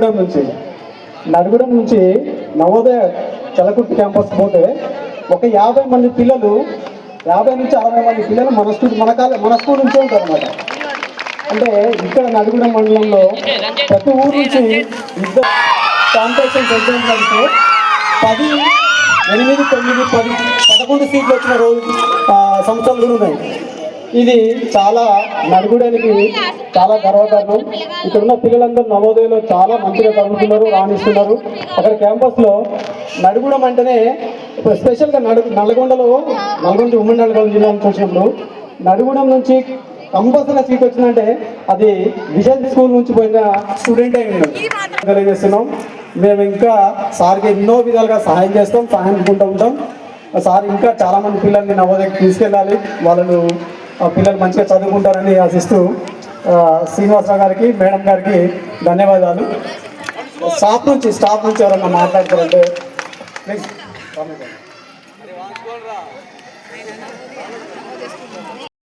నుంచి నడుగుడం నుంచి నవోదయ చలకుర్తి క్యాంపస్ పోతే ఒక 50 మంది పిల్లలు 50 నుంచి 60 మంది పిల్లలు మన స్కూల్ నుంచే ఉంటారు అనమాట. అంటే ఇక్కడ నడుగుడం మండలంలో ప్రతి ఊరు నుంచి ఇద్దరు కాంపిటీషన్స్ ఎగ్జామ్స్ అంటే 10, 8, 9, 10, 11 సీట్లు వచ్చిన రోజు సంవత్సరాలు కూడా ఉన్నాయి. ఇది చాలా నడుగుడానికి చాలా గర్వకారణం. ఇక్కడ ఉన్న పిల్లలందరూ నవోదయలో చాలా మంచిగా చదువుతున్నారు, రాణిస్తున్నారు. అక్కడ క్యాంపస్లో నడుగుడం అంటేనే స్పెషల్గా నల్గొండ ఉమ్మడి నల్గొండ జిల్లా నుంచి వచ్చినప్పుడు నడుగుడం నుంచి కంపల్సరీ సీట్ వచ్చిందంటే అది విజయ్ స్కూల్ నుంచి పోయిన స్టూడెంటే తెలియజేస్తున్నాం. మేము ఇంకా సార్కి ఎన్నో విధాలుగా సహాయం చేస్తాం, సహాయం అనుకుంటూ ఉంటాం. సార్ ఇంకా చాలామంది పిల్లల్ని నవోదయకి తీసుకెళ్ళాలి, వాళ్ళను పిల్లలు మంచిగా చదువుకుంటారని ఆశిస్తూ శ్రీనివాసరావు గారికి, మేడం గారికి ధన్యవాదాలు. స్టాఫ్ నుంచి ఎవరన్నా మాట్లాడతారంటే ప్లీజ్.